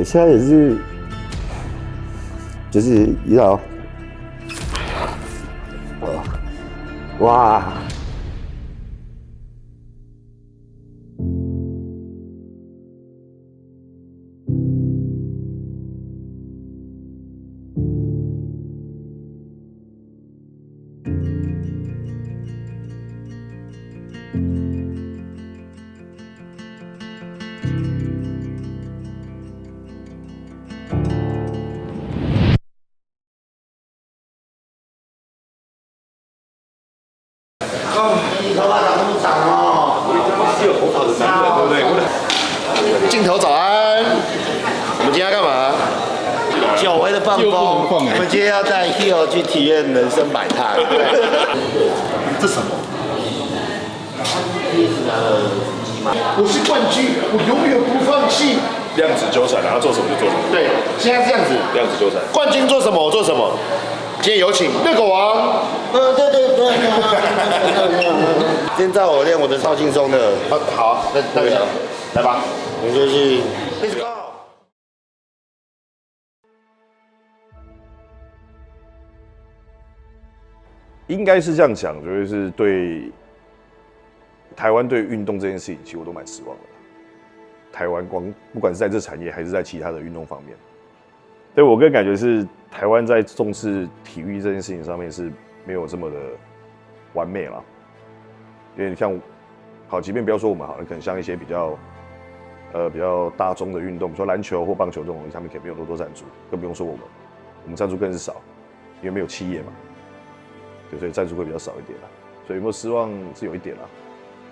现在也是，就是你知道，哇。镜头早安，我们今天要干嘛？久违的放风，我们今天要带 Hero 去体验人生百态。这什么？我是冠军，我永远不放弃。量子纠缠，然后做什么就做什么。对，现在是这样子。量子纠缠，冠军做什么我做什么。今天有请热狗王。对。今天在我练，我的超轻松的。好，那个来吧，我们就去 ，Let's go。应该是这样讲，就是对台湾对运动这件事情，其实我都蛮失望的。台湾不管是在这产业还是在其他的运动方面，对我个人感觉是台湾在重视体育这件事情上面是没有这么的完美了。因为你像好，即便不要说我们好了，可能像一些比较大众的运动，比如说篮球或棒球这种东西，他们可能没有多赞助，更不用说我们赞助更是少，因为没有企业嘛，对，所以赞助会比较少一点啦。所以有没有失望是有一点啦，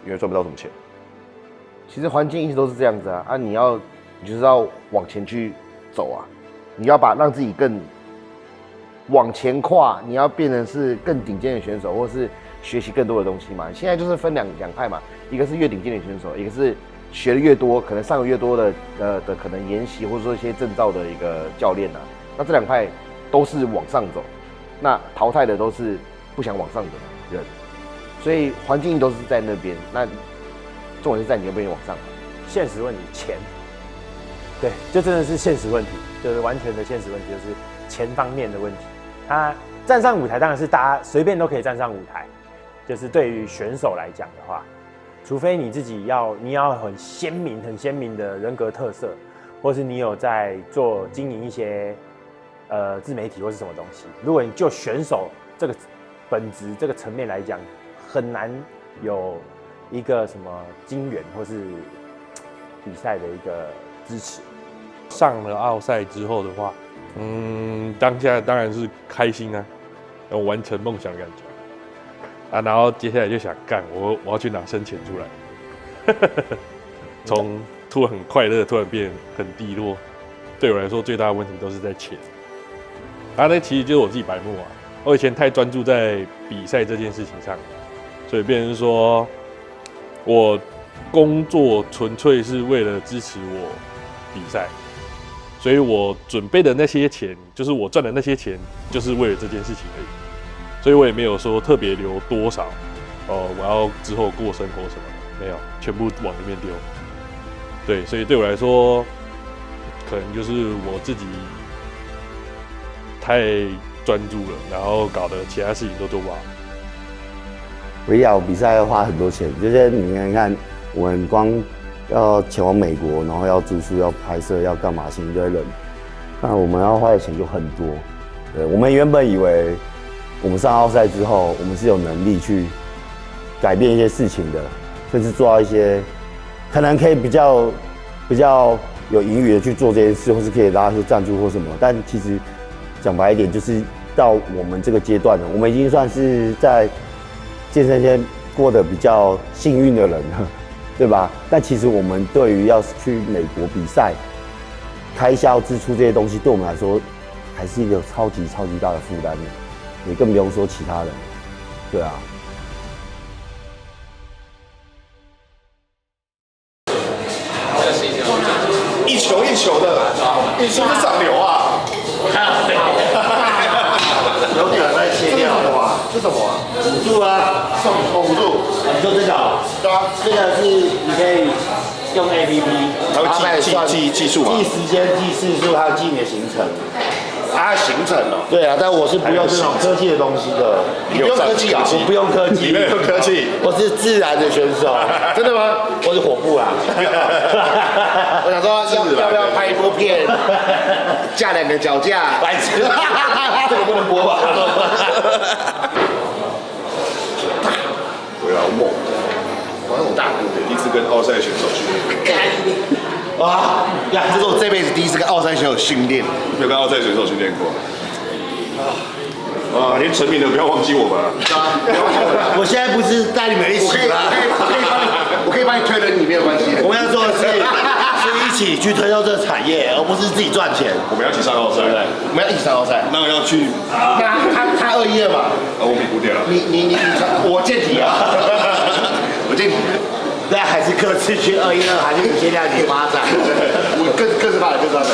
因为赚不到什么钱。其实环境一直都是这样子啊，你就是要往前去走啊，你要让自己更往前跨，你要变成是更顶尖的选手，或是学习更多的东西嘛。现在就是分两派嘛，一个是越顶尖的选手，一个是学的越多，可能上个越多的可能研习或者说一些证照的一个教练啊。那这两派都是往上走，那淘汰的都是不想往上的人，所以环境都是在那边。那重点是在你要不要往上。现实问题，钱，对，就真的是现实问题，就是完全的现实问题，就是钱方面的问题。他站上舞台当然是大家随便都可以站上舞台，就是对于选手来讲的话，除非你自己你要很鲜明的人格特色，或是你有在经营一些自媒体或是什么东西。如果你就选手这个本质这个层面来讲，很难有一个什么金援或是比赛的一个支持。上了奥赛之后的话，当下当然是开心啊，要完成梦想的感觉啊，然后接下来就想干，我要去哪生钱出来，从突然很快乐，突然变很低落，对我来说最大的问题都是在钱。啊，那其实就是我自己白目啊，我以前太专注在比赛这件事情上，所以变成说，我工作纯粹是为了支持我比赛。所以我准备的那些钱，就是我赚的那些钱，就是为了这件事情而已。所以我也没有说特别留多少，我要之后过生活什么的，没有，全部往里面丢。对，所以对我来说，可能就是我自己太专注了，然后搞得其他事情都做不好。维亚比赛要花很多钱，就是你看，我们光要前往美国，然后要住宿、要拍摄、要干嘛，请一堆人，那我们要花的钱就很多。对，我们原本以为我们上奥赛之后，我们是有能力去改变一些事情的，甚至做到一些可能可以比较有盈余的去做这件事，或是可以拉一些赞助或什么。但其实讲白一点，就是到我们这个阶段了，我们已经算是在健身圈过得比较幸运的人了。对吧？但其实我们对于要去美国比赛，开销支出这些东西，对我们来说，还是一个超级大的负担的。也更不用说其他人，对啊。一球一球的，你是不是长瘤啊？有点在切掉的哇。这什么啊？辅助啊，送辅助，你说这个哦，对啊，这个是你可以用 APP，它会计数嘛，记时间、记次数，还有记你的行程。它的行程哦。对啊，但我是不用这种科技的东西的。你不用科技啊？我不用科技，你没有科技，我是自然的选手。真的吗？我是火部啦。我想说要不要拍一部片，架2个脚架？白痴，这个不能播吧？对啊，好猛！我很大，第一次跟奥赛选手训练，哇，这是我这辈子第一次跟奥赛选手训练。没有跟奥赛选手训练过。啊，连成名的不要忘记我们啊！我现在不是带你们一起吗？我可以帮你推人，你没有关系的。我们要做的是一起去推动这个产业，而不是自己赚钱。我们要一起上奥赛，我们要一起上奥赛。那要去，他212嘛，我比不掉了。你，我健体啊，我健体。那还是各自去212，还是你先让你发展？我各自发展，各自发展。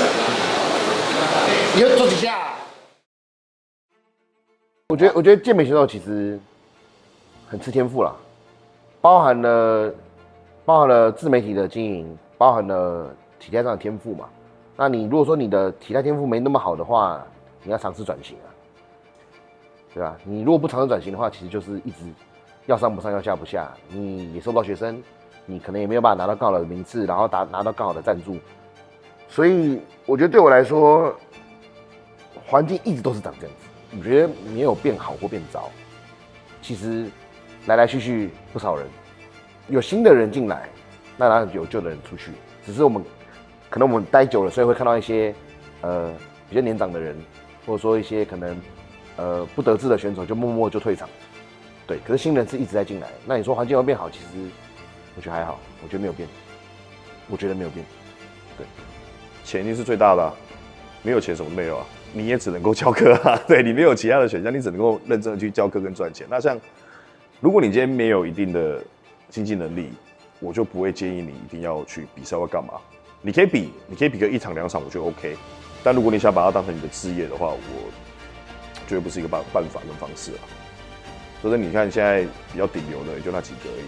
你要做几下？我觉得健美选手其实很吃天赋啦，包含了自媒体的经营，包含了体态上的天赋嘛。那你如果说你的体态天赋没那么好的话，你要尝试转型啊，对吧？你如果不尝试转型的话，其实就是一直要上不上，要下不下，你也收不到学生，你可能也没有办法拿到更好的名次，然后拿到更好的赞助。所以我觉得对我来说，环境一直都是长这样子。我觉得没有变好或变糟，其实来来去去不少人，有新的人进来，那当然有旧的人出去。只是可能我们待久了，所以会看到一些比较年长的人，或者说一些可能不得志的选手就默默就退场。对，可是新人是一直在进来。那你说环境会变好，其实我觉得还好，我觉得没有变，对，钱一定是最大的啊，没有钱什么都没有啊。你也只能够教课啊，对你没有其他的选项，你只能够认真的去教课跟赚钱。那像，如果你今天没有一定的经济能力，我就不会建议你一定要去比赛或干嘛。你可以比个1场2场，我觉得 OK。但如果你想把它当成你的事业的话，我觉得不是一个办法跟方式啊。所以你看现在比较顶流的也就那几个而已，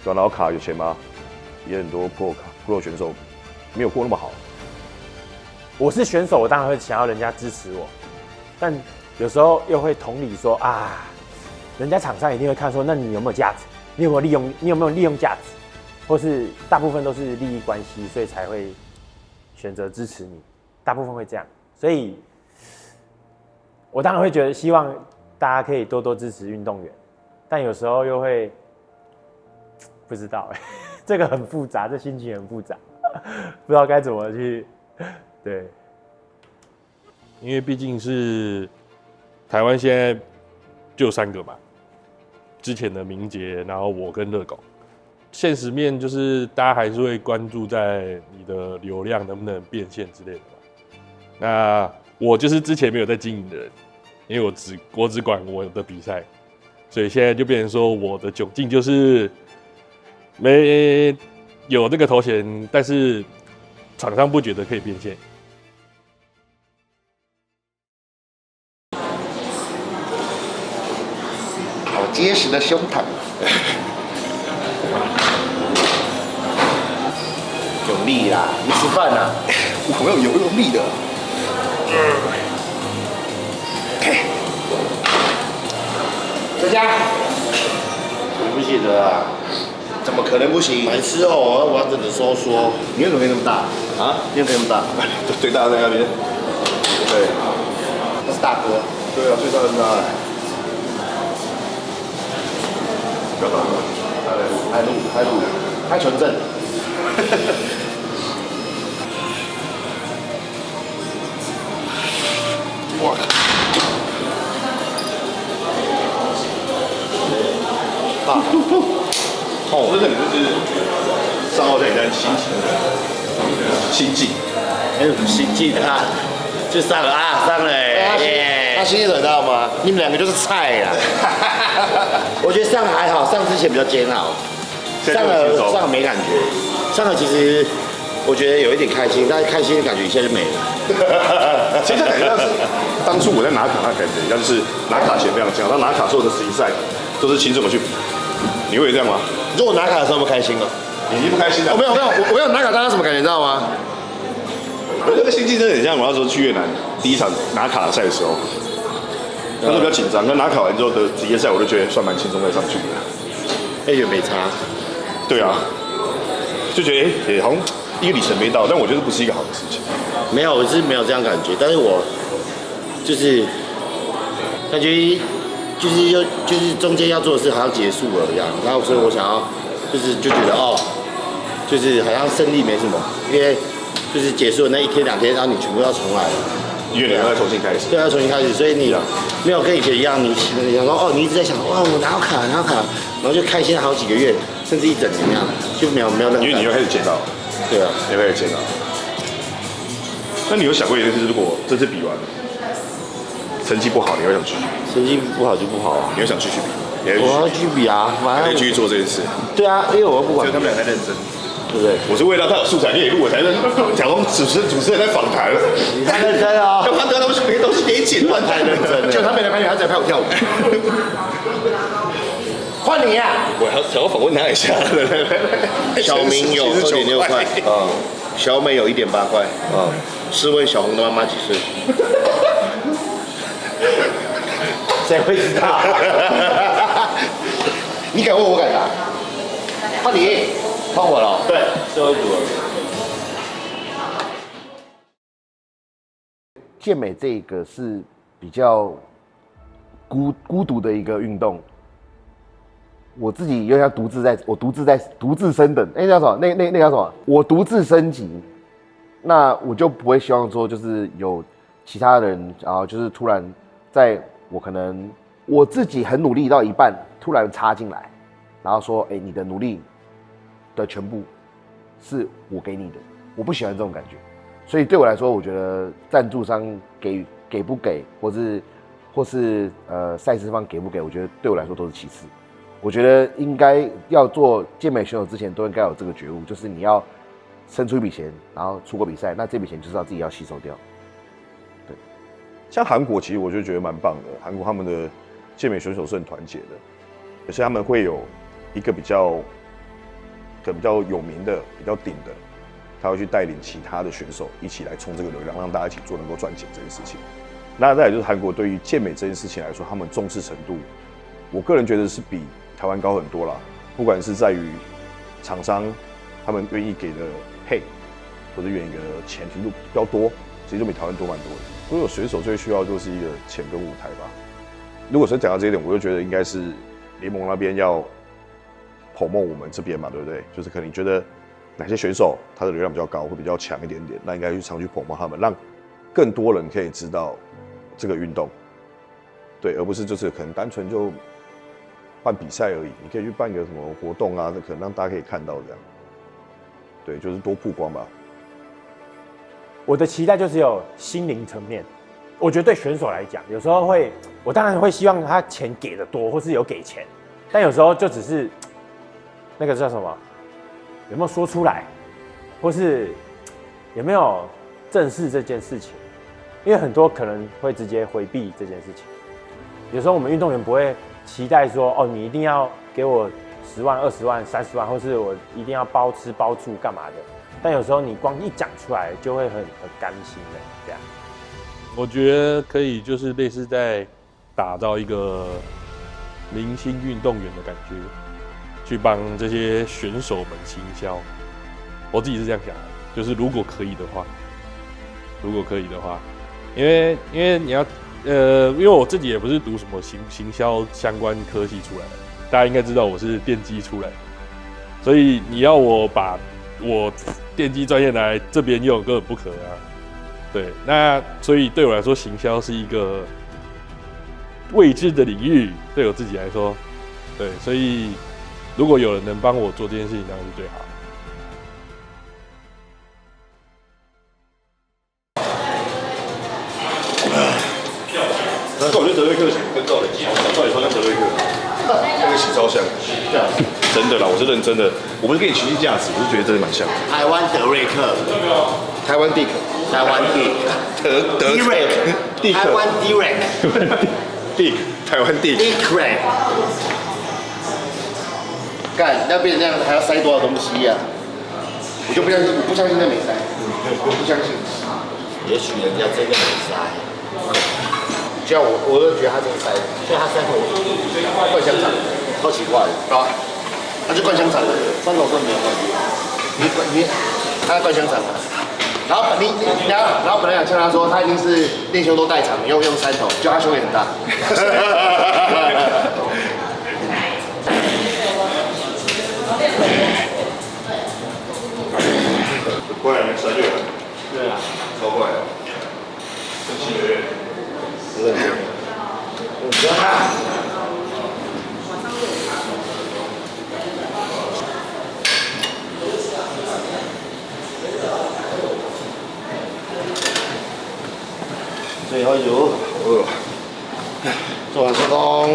对吧？然后卡有钱吗？也很多 pro 选手没有过那么好。我是选手，我当然会想要人家支持我，但有时候又会同理说啊，人家厂商一定会看说，那你有没有价值？你有没有利用价值？或是大部分都是利益关系，所以才会选择支持你，大部分会这样。所以，我当然会觉得希望大家可以多多支持运动员，但有时候又会不知道这个很复杂，这心情很复杂，不知道该怎么去。对，因为毕竟是台湾现在就3个嘛，之前的明杰，然后我跟热狗。现实面就是大家还是会关注在你的流量能不能变现之类的嘛。那我就是之前没有在经营的人，因为我只管我的比赛，所以现在就变成说我的窘境就是没有这个头衔，但是厂商不觉得可以变现。好结实的胸膛，有力啦！你吃饭啦？我没有用力的。在家？不记得啊，怎么可能不行？白痴哦，完整的收缩。你为什么可以那么大啊？你怎么可以那么大？最大在那边。对，那是大哥。对啊，最大的是他。不要打了，拍纯正。哇！大。哦，这可能就是上奥赛在心境。还有心境啊，就上了啊，上了他心里知道吗？你们2个就是菜啦。我觉得上还好，上之前比较煎熬，上了没感觉，上了其实我觉得有一点开心，但是开心的感觉一下就没了。其实感觉像是当初我在拿卡那感觉，像是拿卡前非常强，但拿卡所有的实习赛都是亲自我去比。你会这样吗？如果拿卡的时候，有没有开心啊？你已经不开心了？没有，我没有拿卡当时什么感觉，你知道吗？我那个心境真的很像我那时候去越南第一场拿卡的赛的时候，那时候比较紧张，但拿卡完之后的职业赛，我就觉得算蛮轻松再上去的。也没差。对啊，就觉得也好像一个里程碑到，但我觉得不是一个好的事情。没有，我是没有这样感觉，但是我就是感觉就是中间要做的事好像结束了一样，然后所以我想要就觉得就是好像胜利没什么，因为就是结束了那1天2天，然后你全部要重来了。因为你要重新开始，对，要重新开始，所以你没有跟以前一样，你想说你一直在想哇，我拿到卡，然后就开心了好几个月，甚至1整年那样，就没有那个。因为你又开始捡到，对啊，又开始捡到。那你有想过一件事，如果这次比完成绩不好，你会想继续比？成绩不好就不好啊，你会想继续比？我要继续比啊，反正可以继续做这件事。对啊，因为我又不管所以，他们俩在认真。对不对？我是为了他有素材可以录，我才假装主持人在访谈。你太认真啊！要他得东西没东西给剪，乱太认真了，就他没来拍你，他在拍我跳舞。换你啊！我想要访问他一下。小明有2.6块，小美有1.8块，试问小红的妈妈几岁？谁会知道？你敢问我敢答？换你，换我了。对，最后一组了。健美这个是比较孤独的一个运动，我自己又要独自升等，那叫什么？那叫什么？我独自升级，那我就不会希望说就是有其他人，然后就是突然在我可能我自己很努力到一半，突然插进来，然后说，你的努力的全部是我给你的，我不喜欢这种感觉。所以对我来说，我觉得赞助商给不给，或是赛事方给不给，我觉得对我来说都是其次。我觉得应该要做健美选手之前，都应该有这个觉悟，就是你要生出一笔钱，然后出国比赛，那这笔钱就是要自己要吸收掉。对，像韩国，其实我就觉得蛮棒的。韩国他们的健美选手是很团结的，而且他们会有一个比较有名的、比较顶的。他会去带领其他的选手一起来冲这个流量，让大家一起做，能够赚钱这件事情。那再来就是韩国对于健美这件事情来说，他们重视程度，我个人觉得是比台湾高很多啦。不管是在于厂商他们愿意给的配，或者愿意给的钱程度比较多，其实就比台湾多蛮多的。所有选手最需要就是一个钱跟舞台吧。如果说讲到这一点，我就觉得应该是联盟那边要promote我们这边嘛，对不对？就是可能你觉得哪些选手他的流量比较高，会比较强一点点，那应该去常去promote他们，让更多人可以知道这个运动，对，而不是就是可能单纯就办比赛而已。你可以去办个什么活动啊，可能让大家可以看到这样，对，就是多曝光吧。我的期待就只有心灵层面。我觉得对选手来讲，有时候我当然会希望他钱给的多，或是有给钱，但有时候就只是那个叫什么？有没有说出来，或是有没有正视这件事情？因为很多可能会直接回避这件事情。有时候我们运动员不会期待说，你一定要给我10万、20万、30万，或是我一定要包吃包住干嘛的。但有时候你光一讲出来，就会很甘心的这样。我觉得可以，就是类似在打造一个明星运动员的感觉。去帮这些选手们行销，我自己是这样想的，就是如果可以的话，因为你要因为我自己也不是读什么行销相关科系出来的，大家应该知道我是电机出来的，所以你要我把我电机专业来这边用，根本不可能啊。对，那所以对我来说，行销是一个未知的领域，对我自己来说，对，所以。如果有人能帮我做这件事情，当然是最好。那我觉得德瑞克跟赵磊，照理说像德瑞克，那个洗超像。真的啦，我是认真的，我不是跟你情绪价值，我是觉得真的蛮像的。台湾德瑞克，台湾 Dick，台湾 Dick，德 Direct， 台湾 Direct， Dick， 台湾 Dick， Direct， 干要变成这样还要塞多少东西呀？我就不相信，我不相信那没塞，我不相信。也许人家真的没塞，这样我就觉得他真的塞，所以他塞头灌香肠，超奇怪的，对吧？他就灌香肠了，三头是没有问题。他在灌香肠啊。然后本来想呛他说他一定是练胸都代偿，用三头，就他胸也很大。快3月了，对啊，超快的，跟7个月，真的。最后一组，做完收工。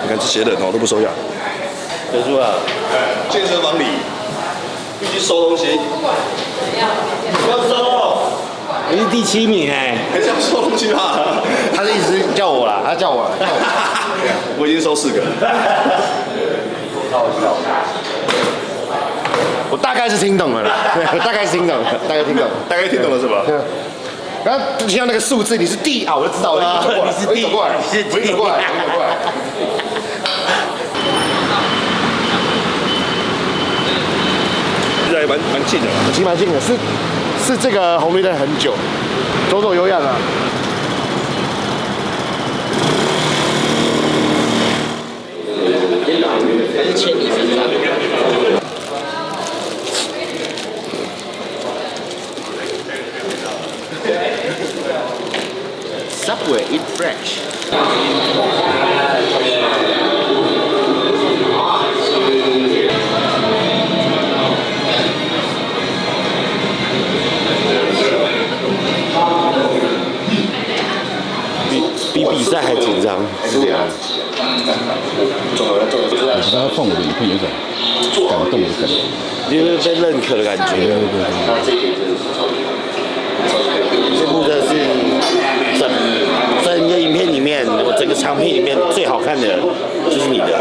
你看这些人哦都不收养。结束了。健身房里必须收东西，不要收，你是第7名哎。还是要收东西吧？他的意思是叫我啦，他叫我啦。我已经收4个。我大概是听懂了啦，我大概是听懂了，大概听懂，大概听懂了是吧？然后听到那个数字，你是D啊，我就知道，我一走过来，我一走过来，现在蛮近的啦，其实蛮近的，是这个红绿灯很久，走走有氧啊。还是牵你身上。Subway eat fresh。比比赛还紧张。我觉得他放我的影片有种感动的感觉，就是被认可的感觉。这部的是整个影片里面，我整个长片里面最好看的就是你的。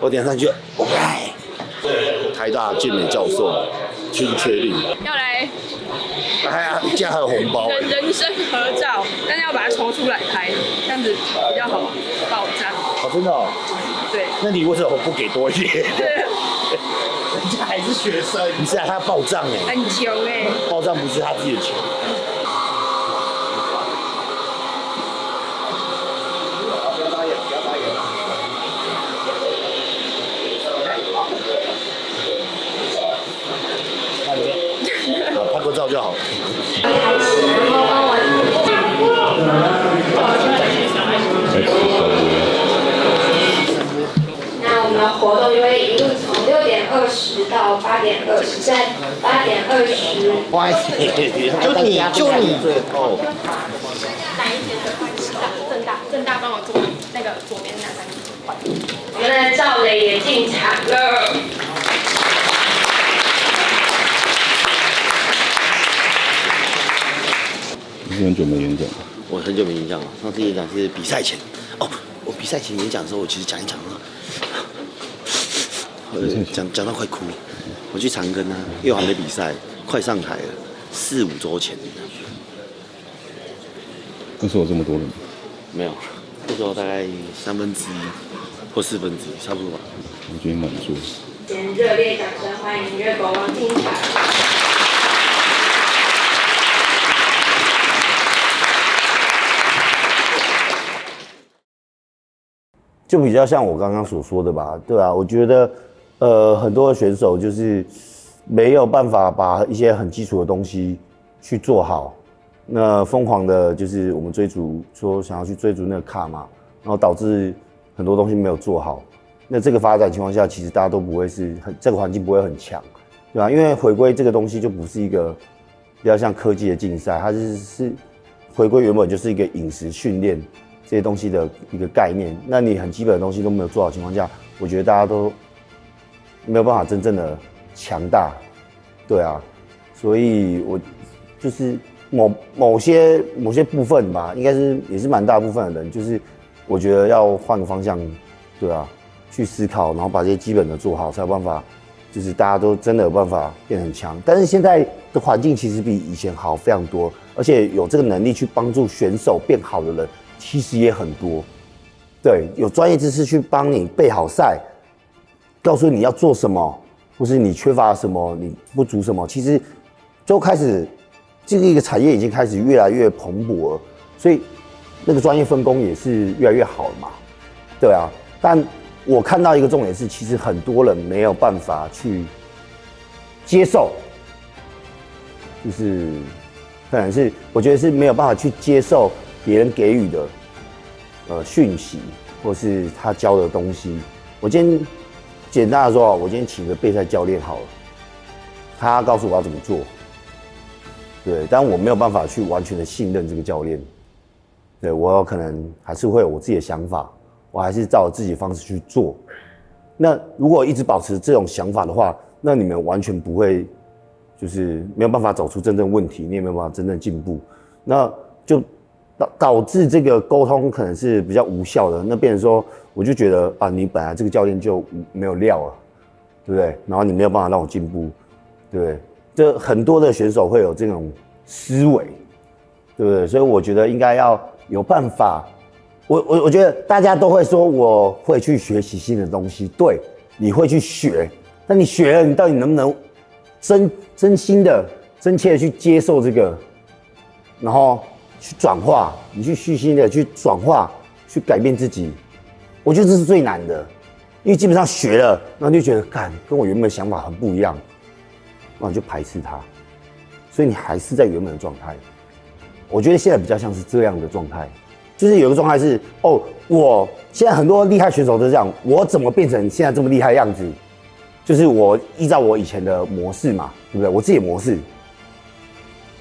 我点上去，哎，台大健美教授请确定。要来哎呀，竟然还有红包！人生合照，但是要把它抽出来拍，这样子比较好爆炸。哦，真的哦。对。那你为什么不给多一点？对。人家还是学生。不是啊，他要报账哎。很穷哎。报账不是他自己的钱。拍个照就好了。那我们的活动就会一路从6点20到8点20，在8点20。不好意思，就你最后。正大帮我做那个左边那3个。我们的赵磊也进场了。你是很久没演讲了？我很久没演讲了，上次演讲是比赛前。哦，我比赛前演讲的时候，我其实讲一讲讲到快哭。我去长庚啊，因为我还没比赛，快上台了，4、5周前。那时候有这么多人吗？没有，那时候大概1/3或1/4，差不多吧。我觉得满座。先热烈掌声欢迎热狗王进场。就比较像我刚刚所说的吧，对啊，我觉得，很多的选手就是没有办法把一些很基础的东西去做好，那疯狂的就是我们追逐说想要去追逐那个卡嘛，然后导致很多东西没有做好。那这个发展情况下，其实大家都不会是这个环境不会很强，对吧？因为回归这个东西就不是一个比较像科技的竞赛，回归原本就是一个饮食训练这些东西的一个概念。那你很基本的东西都没有做好的情况下，我觉得大家都没有办法真正的强大，对啊，所以我就是某些部分吧，应该是也是蛮大部分的人，就是我觉得要换个方向，对啊，去思考，然后把这些基本的做好，才有办法，就是大家都真的有办法变很强。但是现在的环境其实比以前好非常多，而且有这个能力去帮助选手变好的人，其实也很多。对，有专业知识去帮你备好赛，告诉你要做什么，或是你缺乏什么，你不足什么，其实就开始这个一个产业已经开始越来越蓬勃了，所以那个专业分工也是越来越好了嘛。对啊，但我看到一个重点是，其实很多人没有办法去接受，就是可能是我觉得是没有办法去接受别人给予的讯息，或是他教的东西。我今天简单的说，我今天请个备赛教练好了，他告诉我要怎么做，对，但我没有办法去完全的信任这个教练，对，我有可能还是会有我自己的想法，我还是照我自己的方式去做。那如果一直保持这种想法的话，那你们完全不会，就是没有办法走出真正问题，你也没有办法真正进步，那就导致这个沟通可能是比较无效的。那变成说，我就觉得啊，你本来这个教练就没有料了，对不对？然后你没有办法让我进步，对不对？这很多的选手会有这种思维，对不对？所以我觉得应该要有办法。我觉得大家都会说我会去学习新的东西，对，你会去学，但你学了，你到底能不能真心的、真切的去接受这个，然后去转化，你去虚心的去转化，去改变自己，我觉得这是最难的，因为基本上学了，然后就觉得，干，跟我原本的想法很不一样，然后你就排斥它，所以你还是在原本的状态。我觉得现在比较像是这样的状态。就是有一个状态是，哦，我现在很多厉害选手都是这样，我怎么变成现在这么厉害的样子？就是我依照我以前的模式嘛，对不对？我自己的模式，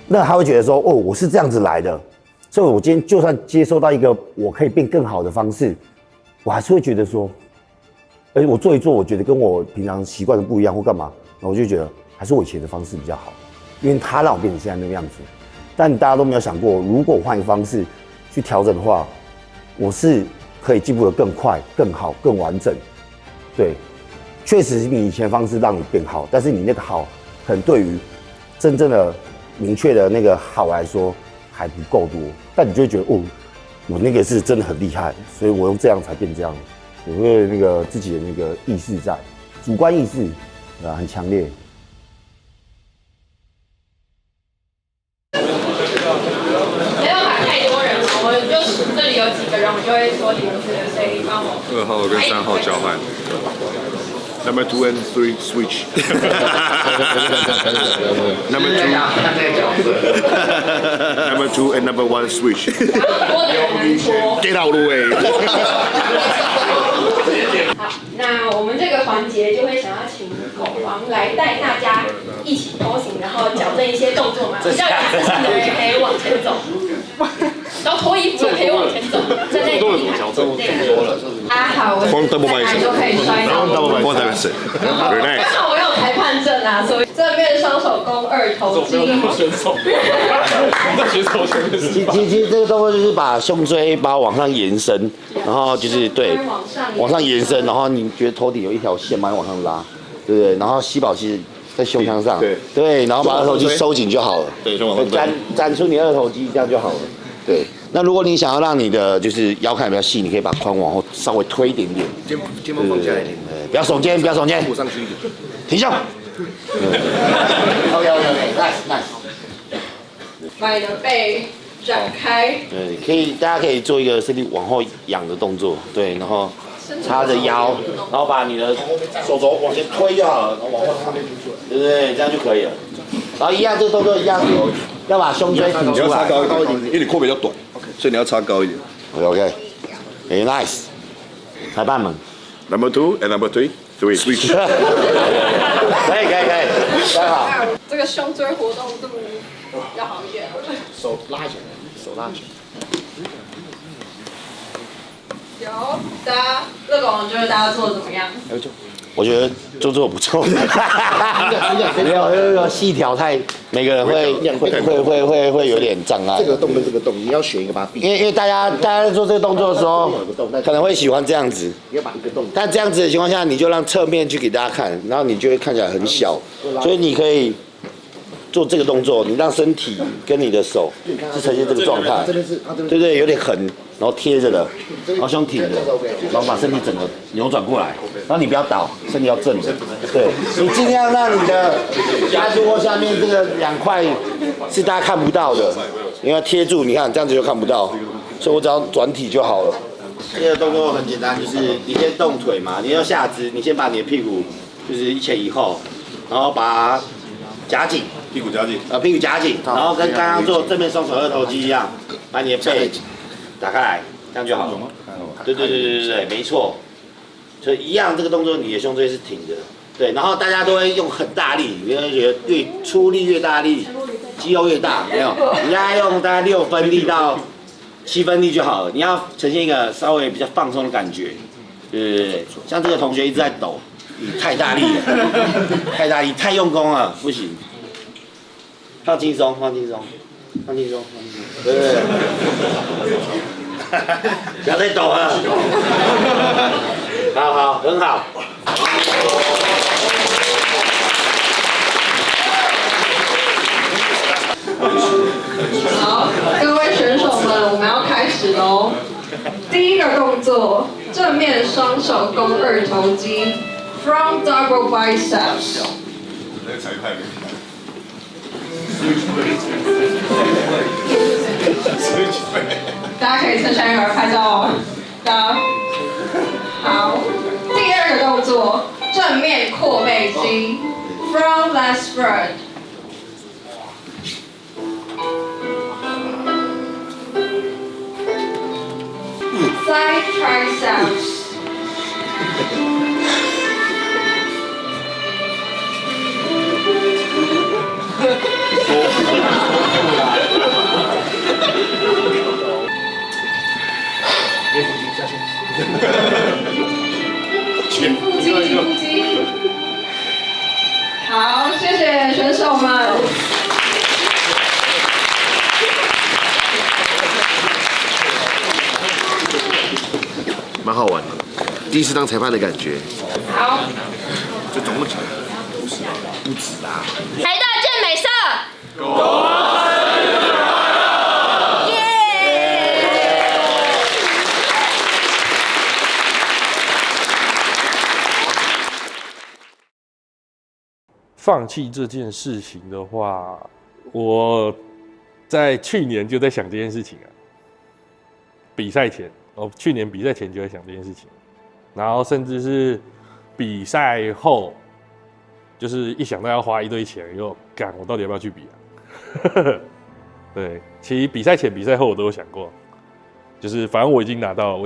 那他会觉得说，哦，我是这样子来的，所以我今天就算接受到一个我可以变更好的方式，我还是会觉得说，而且我做一做，我觉得跟我平常习惯的不一样或干嘛，那我就觉得还是我以前的方式比较好，因为他让我变成现在那个样子。但大家都没有想过，如果我换一个方式去调整的话，我是可以进步的更快、更好、更完整。对，确实是你以前的方式让你变好，但是你那个好，可能对于真正的明确的那个好来说还不够多。但你就会觉得，哦，我那个是真的很厉害，所以我用这样才变这样。我会那个自己的那个意识在，主观意识很强烈。有几个人，我就会说名字，所以帮我。2号跟3号交换。Number 2 and 3 switch. Number 2 and number 1 switch. Get out of the way. 好，那我们这个环节就会想要请狗王来带大家一起 posing， 然后矫正一些动作嘛，比较有自信的人可以往前走。然后脱衣服也可以往前走，站在地毯。大家好，我是在哪里都可以摔倒。刚好我有裁判证啊，所以正面双手弓2头肌。选手。其实这个动作就是把胸椎往上延伸，然后就是对往上延伸，然后你觉得头顶有一条线把你往上拉，对不对？然后膝保其实在胸腔上，对，然后把二头肌收紧就好了，对，展出你二头肌这样就好了。对，那如果你想要让你的就是腰看比较细，你可以把髋往后稍微推一点点，肩膀放下来一点，不要耸肩，不要耸肩，补上去一点，停下。OK，nice。把你的背展开。对，大家可以做一个身体往后仰的动作，对，然后叉着腰，然后把你的手肘往前推就好了，然后往后推，对不对？这样就可以了。然后一样，这个动作一样，要把胸椎挺出来。你要插高一点，因为你阔比较短，所以你要插高一点。OK， nice。裁判们 ，Number 2 and number 3 switch。可以，很好。这个胸椎活动度要好一点。手拉起来。手拉起有，大家乐狗觉得大家做的怎么样？我觉得做不错，没有那个细条太，每个人会有点障碍。这个洞跟这个洞，你要选一个把它闭。因为大家在做这个动作的时候，可能会喜欢这样子，你要把一个洞。但这样子的情况下，你就让侧面去给大家看，然后你就会看起来很小，所以你可以做这个动作，你让身体跟你的手是呈现这个状态，对对，有点横，然后贴着的，然后胸挺的，然后把身体整个扭转过来，然后你不要倒，身体要正的，对，你尽量让你的夹子窝下面这个2块是大家看不到的，你要贴住，你看这样子就看不到，所以我只要转体就好了。这个动作很简单，就是你先动腿嘛，你要下肢，你先把你的屁股就是一前一后，然后把夹紧，屁股夹紧，屁股夹紧，然后跟刚刚做正面双手二头肌一样，把你的背打开来，这样就好了。对，没错。所以一样，这个动作你的胸椎是挺的，对，然后大家都会用很大力，你会觉得越出力越大力，肌肉越大，没有？你大概用大概6分力到7分力就好了。你要呈现一个稍微比较放松的感觉，对，像这个同学一直在抖。你太大力了，太大力，太用功了，不行。放轻松，对，不要再抖了。好，很好。好，各位选手们，我们要开始喽。第一个动作，正面双手弓二头肌。Front double biceps。大家可以趁下一会儿拍照哦。好，第二个动作，正面阔背肌 ，Front lat spread。Side triceps。前腹肌。好，谢谢选手们。蛮好玩的，第一次当裁判的感觉。好。这总共几个？不止啊。台大健美社。放弃这件事情的话，我在去年就在想这件事情啊。比赛前，去年比赛前就在想这件事情，然后甚至是比赛后，就是一想到要花一堆钱，又干，我到底要不要去比啊？对，其实比赛前、比赛后我都有想过，就是反正我已经拿到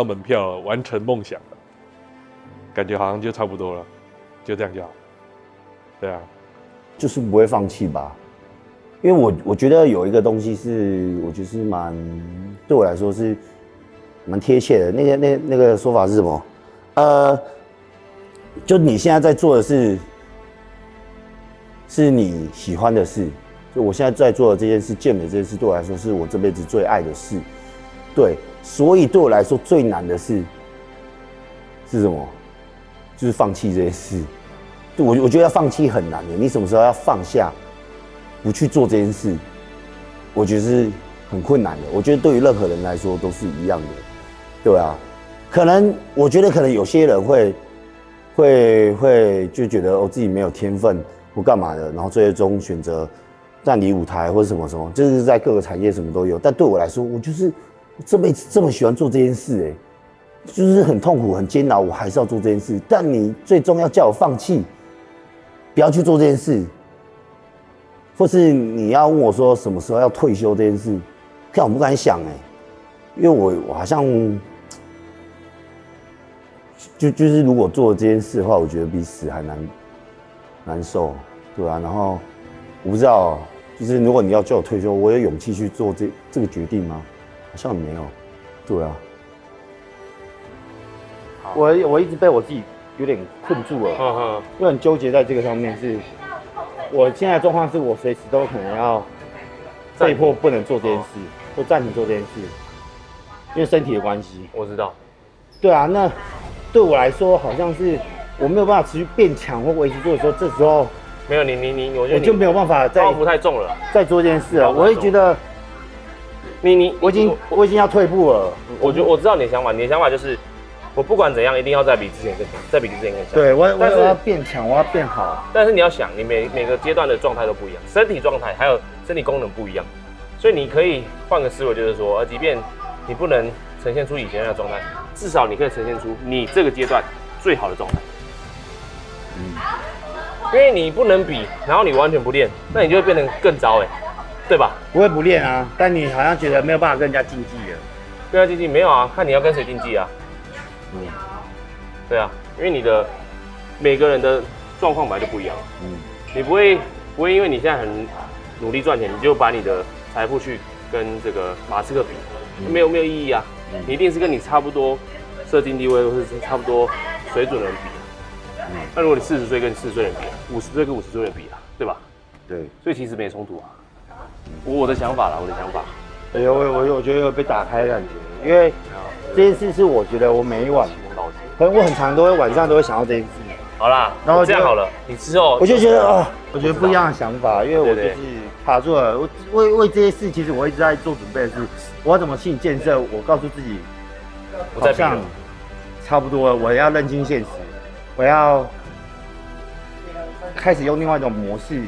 门票了，完成梦想了，感觉好像就差不多了，就这样就好。对啊，就是不会放弃吧，因为我觉得有一个东西是，我觉得是对我来说是蛮贴切的。那个说法是什么？就你现在在做的是你喜欢的事。就我现在在做的这件事，健美这件事，对我来说是我这辈子最爱的事。对，所以对我来说最难的事是什么？就是放弃这件事。我觉得要放弃很难的，你什么时候要放下，不去做这件事，我觉得是很困难的。我觉得对于任何人来说都是一样的，对啊。我觉得可能有些人会就觉得自己没有天分或干嘛的，然后最终选择站离舞台或者什么，就是在各个产业什么都有。但对我来说，我就是这辈子这么喜欢做这件事，就是很痛苦很煎熬，我还是要做这件事。但你最终要叫我放弃。不要去做这件事，或是你要问我说什么时候要退休这件事，看我不敢想因为我好像就是如果做这件事的话，我觉得比死还难受，对啊。然后我不知道，就是如果你要叫我退休，我有勇气去做这个决定吗？好像没有。对啊，我一直被我自己有点困住了，因为很纠结在这个上面是。我现在的状况是我随时都可能要被迫不能做这件事，或暂停做这件事，因为身体的关系。我知道。对啊，那对我来说好像是我没有办法持续变强或维持住的时候，这时候没有你，我觉得我就没有办法包袱太重了，再做这件事了。我会觉得我已经要退步了。我知道你的想法，你的想法就是我不管怎样，一定要再比之前更强，再比之前更强。对，我要变强，我要变好。但是你要想，你每个阶段的状态都不一样，身体状态还有身体功能不一样，所以你可以换个思维，就是说，即便你不能呈现出以前的状态，至少你可以呈现出你这个阶段最好的状态。因为你不能比，然后你完全不练，那你就会变得更糟对吧？不会不练啊，但你好像觉得没有办法跟人家竞技了。跟人家竞技没有啊，看你要跟谁竞技啊。对啊，因为你的每个人的状况本来就不一样。你不会因为你现在很努力赚钱，你就把你的财富去跟这个马斯克比，没有意义啊。你一定是跟你差不多社经地位或者是差不多水准的人比。那如果你40岁跟40岁人比，50岁跟50岁人比对吧？对，所以其实没冲突啊。我的想法啦，我的想法。对，我觉得有被打开的感觉，因为这件事是我觉得我每一晚，可能我很常都会晚上都会想到这件事。好啦，然后这样好了，你之后我就觉得我觉得不一样的想法，因为我就是卡住了。我为这些事，其实我一直在做准备的是，我要怎么心理建设？我告诉自己，好像差不多了，我要认清现实，我要开始用另外一种模式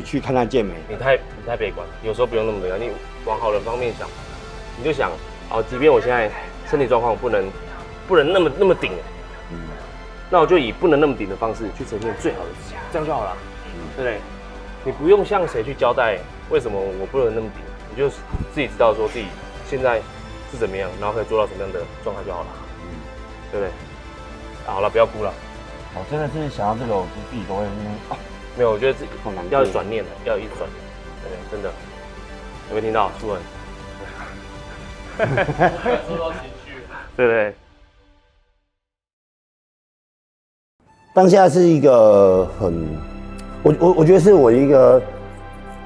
去看待健美。你太悲观，有时候不用那么悲观，你往好的方面想，你就想，即便我现在身体状况不能那么顶，那我就以不能那么顶的方式去呈现最好的自己，这样就好了，对不对？你不用向谁去交代为什么我不能那么顶，你就自己知道说自己现在是怎么样，然后可以做到什么样的状态就好了，对不对？好了，不要哭了。我真的是想到这个，我自己都会没有，我觉得自己要转念的，要一直转念，对，真的。有没有听到？苏文？说到情绪，对不对？当下是一个我觉得是我一个，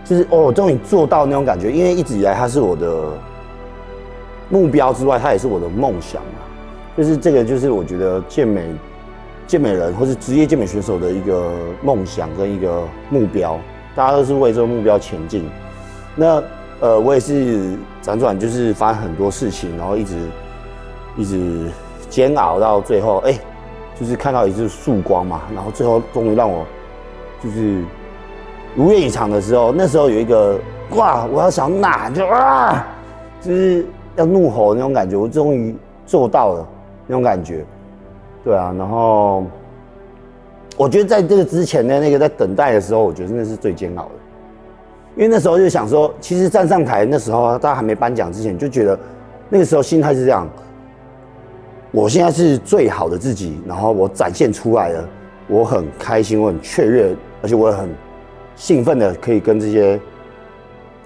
就是我终于做到那种感觉，因为一直以来它是我的目标之外，它也是我的梦想嘛。就是这个，就是我觉得健美人或是职业健美选手的一个梦想跟一个目标，大家都是为这个目标前进。那我也是辗转，就是发生很多事情，然后一直煎熬到最后，就是看到一束曙光嘛，然后最后终于让我就是如愿以偿的时候，那时候有一个我要想呐，就是要怒吼那种感觉，我终于做到了那种感觉，对啊，然后我觉得在这个之前的那个在等待的时候，我觉得真的是最煎熬的，因为那时候就想说，其实站上台那时候大家还没颁奖之前，就觉得那个时候心态是这样。我现在是最好的自己，然后我展现出来了，我很开心，我很雀跃，而且我也很兴奋的可以跟这些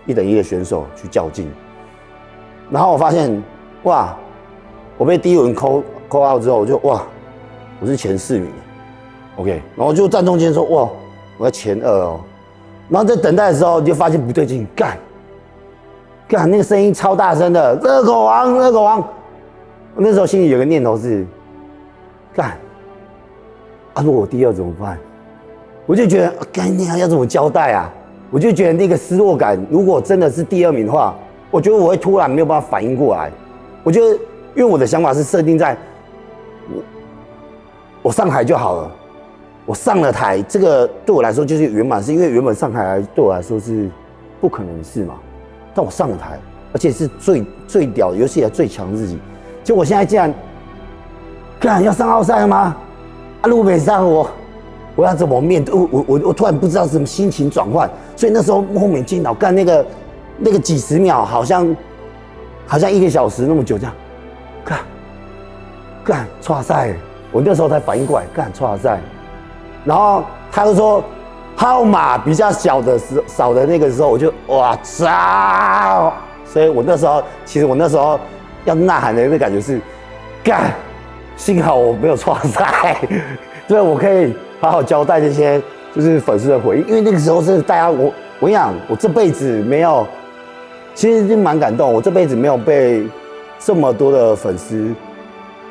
1等1的选手去较劲。然后我发现，我被第一轮扣out之后，我就我是前4名 ，OK， 然后就站中间说，我在前2哦。然后在等待的时候，你就发现不对劲，干，那个声音超大声的，热狗王。那时候心里有个念头是，如果我第2怎么办？我就觉得，你还要怎么交代啊？我就觉得那个失落感，如果真的是第2名的话，我觉得我会突然没有办法反应过来。我觉得，因为我的想法是设定在，我上台就好了，我上了台，这个对我来说就是圆满，是因为原本上台对我来说是不可能的事嘛。但我上了台，而且是最屌的，有史以来最强的自己。就我现在竟然要上奥赛了吗？如果没上我要怎么面对？我突然不知道什么心情转换，所以那时候莫名其妙那个几十秒，好像1个小时那么久这样，挫赛，我那时候才反应过来，挫赛。然后他就说号码比较少的那个时候，我就哇操！所以我那时候其实要呐喊的那个感觉是，干，幸好我没有创赛，对，我可以好好交代这些就是粉丝的回应，因为那个时候是大家我跟你讲，我这辈子没有，其实就蛮感动，我这辈子没有被这么多的粉丝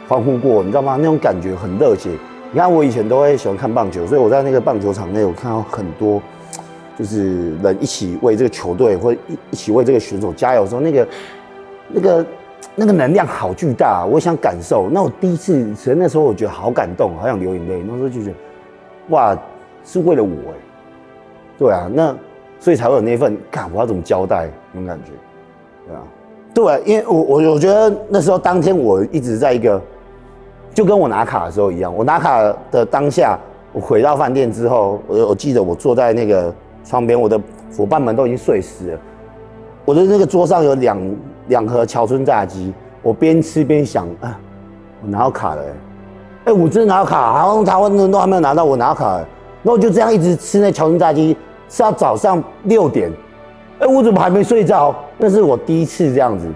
欢呼过，你知道吗？那种感觉很热血。你看我以前都会喜欢看棒球，所以我在那个棒球场内，我看到很多就是人一起为这个球队或者一起为这个选手加油的时候，那个能量好巨大，我想感受。那我第一次，其实那时候我觉得好感动，好想流眼泪。那时候就觉得，哇，是为了我哎，对啊，那所以才会有那份，看我要怎么交代那种感觉，对啊，对，因为我觉得那时候当天我一直在一个，就跟我拿卡的时候一样，我拿卡的当下，我回到饭店之后，我记得我坐在那个窗边，我的伙伴们都已经睡死了。我的那个桌上有两盒乔村炸鸡，我边吃边想，啊，我拿到卡了，我真的拿到卡，好像台湾人都还没有拿到，我拿到卡了，然后我就这样一直吃那乔村炸鸡，吃到早上6点，我怎么还没睡着？那是我第一次这样子，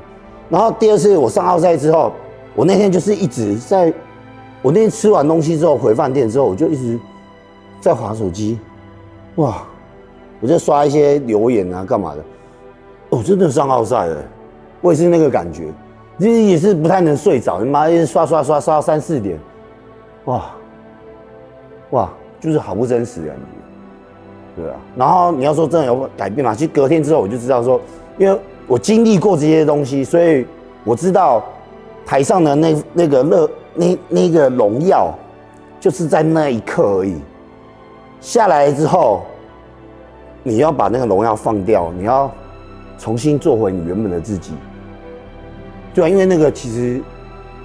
然后第二次我上奥赛之后，我那天就是一直在，我那天吃完东西之后回饭店之后，我就一直在滑手机，哇，我就刷一些留言啊，干嘛的。真的上奥赛了，我也是那个感觉，其实也是不太能睡着，你妈一直刷到3、4点，哇，就是好不真实的感觉，对啊。然后你要说真的有改变嘛？其实隔天之后我就知道说，因为我经历过这些东西，所以我知道台上的那个荣耀，就是在那一刻而已。下来之后，你要把那个荣耀放掉，你要重新做回你原本的自己，对啊，因为那个其实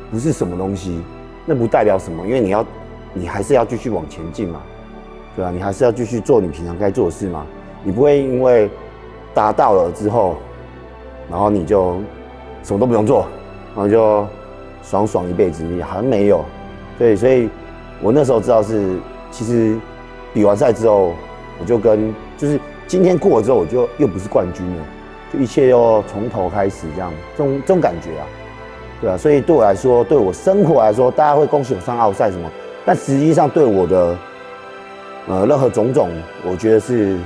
不是什么东西，那不代表什么，因为你还是要继续往前进嘛，对啊，你还是要继续做你平常该做的事嘛，你不会因为达到了之后，然后你就什么都不用做，然后就爽一辈子，你好像没有，对，所以我那时候知道是，其实比完赛之后，我就就是今天过了之后，我就又不是冠军了。就一切又从头开始，这种感觉啊，对啊，所以对我来说，对我生活来说，大家会恭喜我上奥赛什么，但实际上对我的任何种种，我觉得是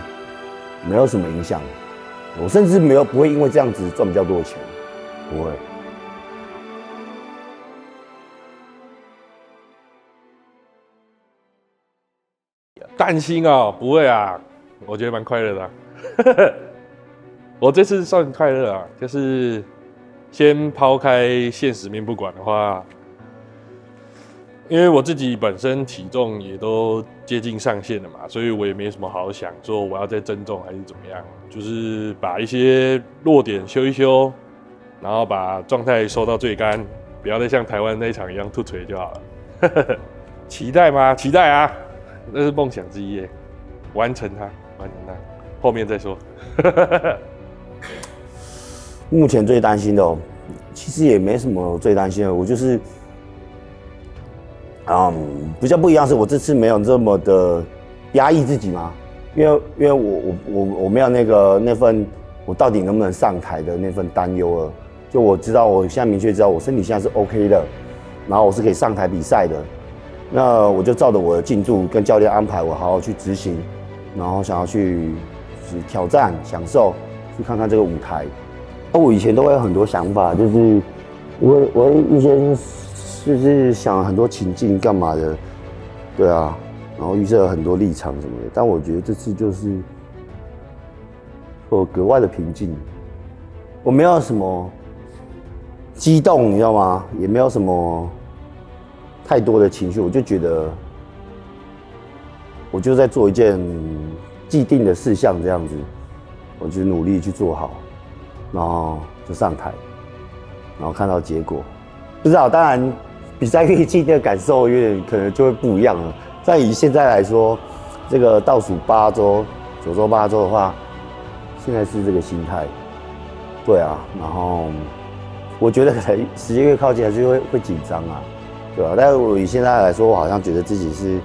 没有什么影响，我甚至不会因为这样子赚比较多的钱，不会。担心啊，不会啊，我觉得蛮快乐的啊。我这次算快乐啊，就是先抛开现实面不管的话，因为我自己本身体重也都接近上限了嘛，所以我也没什么好想说我要再增重还是怎么样，就是把一些弱点修一修，然后把状态收到最干，不要再像台湾那一场一样吐锤就好了。期待吗？期待啊，那是梦想之一耶，完成它，后面再说。目前最担心的其实也没什么最担心的，我就是，比较不一样是我这次没有这么的压抑自己嘛，因为我没有那份我到底能不能上台的那份担忧了，就我知道我现在明确知道我身体现在是 OK 的，然后我是可以上台比赛的，那我就照着我的进度跟教练安排，我好好去执行，然后想要去挑战、享受，去看看这个舞台。我以前都会有很多想法，就是我会预先就是想很多情境干嘛的，对啊，然后预设很多立场什么的。但我觉得这次就是我格外的平静，我没有什么激动，你知道吗？也没有什么太多的情绪，我就觉得我就在做一件既定的事项，这样子，我就努力去做好。然后就上台，然后看到结果，不知道。当然，比赛越近的感受有点可能就会不一样了。但以现在来说，这个倒数8周、9周、8周的话，现在是这个心态。对啊，然后我觉得可能时间越靠近，还是会紧张啊，对吧？但是我以现在来说，我好像觉得自己是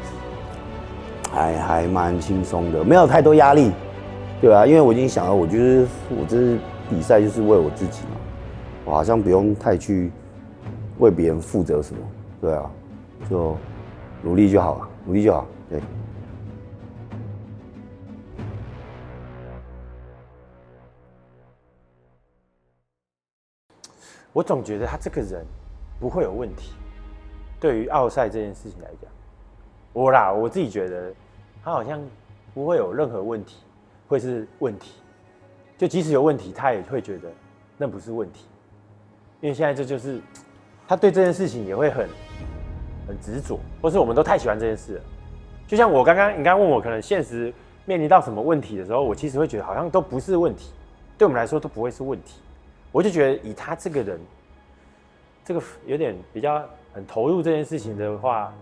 还蛮轻松的，没有太多压力，对啊，因为我已经想了，我这是比赛就是为我自己嘛，我好像不用太去为别人负责什么，对啊，就努力就好了，努力就好，对。我总觉得他这个人不会有问题。对于奥赛这件事情来讲，我自己觉得他好像不会有任何问题会是问题。就即使有问题，他也会觉得那不是问题，因为现在这就是他对这件事情也会很执着，或是我们都太喜欢这件事了。就像你刚刚问我，可能现实面临到什么问题的时候，我其实会觉得好像都不是问题，对我们来说都不会是问题。我就觉得以他这个人，这个有点比较很投入这件事情的话，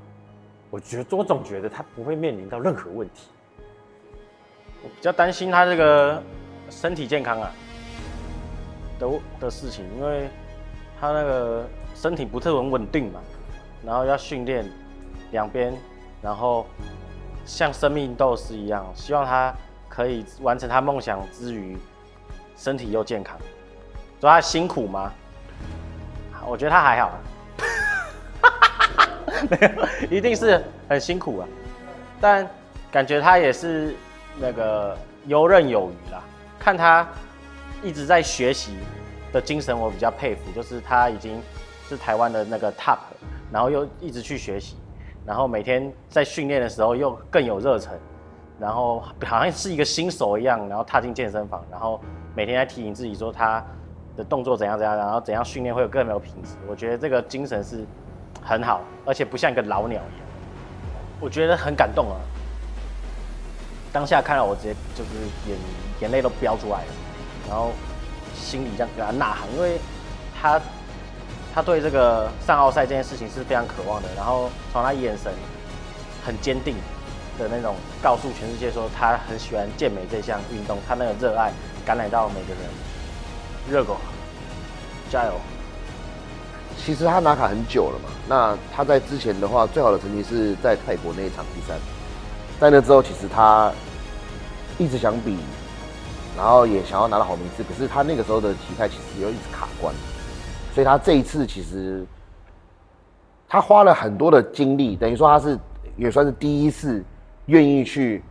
我总觉得他不会面临到任何问题。我比较担心他这个身体健康的事情，因为他那个身体不是很稳定嘛，然后要训练两边，然后像生命斗士一样，希望他可以完成他梦想之余，身体又健康。说他辛苦吗？我觉得他还好没有，一定是很辛苦啊。但感觉他也是那个游刃有余啦。看他一直在学习的精神，我比较佩服。就是他已经是台湾的那个 top， 然后又一直去学习，然后每天在训练的时候又更有热忱，然后好像是一个新手一样，然后踏进健身房，然后每天在提醒自己说他的动作怎样，然后怎样训练会有更有品质。我觉得这个精神是很好，而且不像一个老鸟一样，我觉得很感动啊。当下看到我直接就是眼泪都飙出来了，然后心里这样给他呐喊，因为他对这个上奥赛这件事情是非常渴望的，然后从他眼神很坚定的那种告诉全世界说他很喜欢健美这项运动，他那个热爱感染到每个人。热狗，加油！其实他拿卡很久了嘛，那他在之前的话，最好的成绩是在泰国那一场比赛，在那之后，其实他一直想比，然后也想要拿到好名次，可是他那个时候的体态其实又一直卡关，所以他这一次其实他花了很多的精力，等于说他也算是第一次愿意去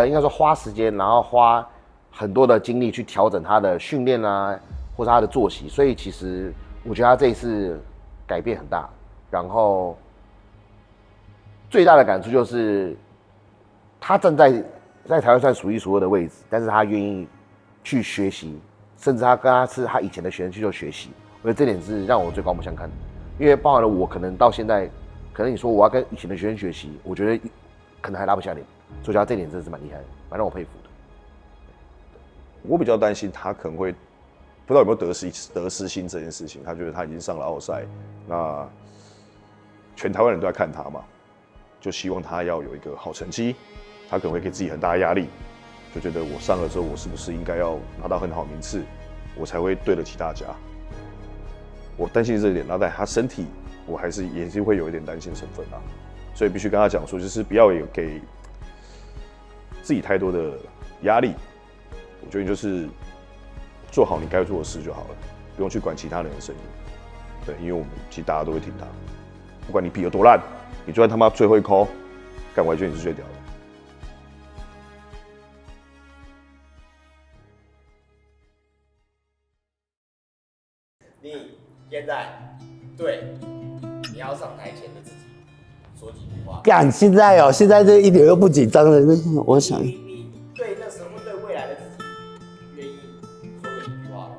应该说花时间，然后花很多的精力去调整他的训练啊，或者他的作息，所以其实我觉得他这一次改变很大。然后最大的感触就是他站在台湾算数一数二的位置，但是他愿意去学习，甚至他是他以前的学生去做学习，我觉得这点是让我最刮目相看的。因为包含了我可能到现在，可能你说我要跟以前的学生学习，我觉得可能还拉不下脸，所以他这点真的是蛮厉害的，蛮让我佩服的。我比较担心他可能会不知道有没有得失心这件事情。他觉得他已经上了奥赛，那全台湾人都在看他嘛，就希望他要有一个好成绩。他可能会给自己很大的压力，就觉得我上了之后，我是不是应该要拿到很好名次，我才会对得起大家。我担心这一点，那但他身体，我也是会有一点担心成分啊，所以必须跟他讲说，就是不要有给自己太多的压力。我觉得就是做好你该做的事就好了，不用去管其他人的声音。对，因为我们其实大家都会听他，不管你比有多烂，你就算他妈最会抠，干我还觉得你是最屌的。你现在对你要上台前的自己说几句话？干，现在这一点都不紧张了。我想，你对那时候对未来的自己愿意说个几句话吗？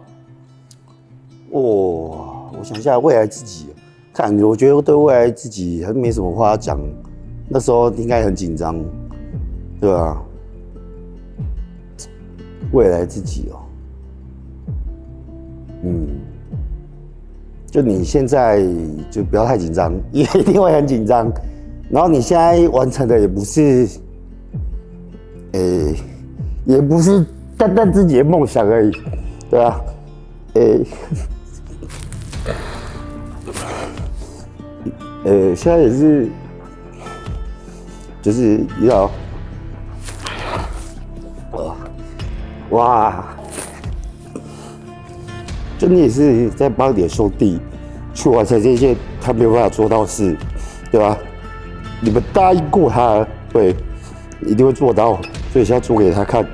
我想一下未来自己，看，我觉得对未来自己还没什么话要讲。那时候应该很紧张，对吧？未来自己哦，就你现在就不要太紧张，因为一定会很紧张。然后你现在完成的也不是，也不是单自己的梦想而已，对吧？现在也是就是要，哇，就你也是在帮你的兄弟去完成这件他没有办法做到的事，对吧？你们答应过他，对，一定会做到，所以现在做给他看，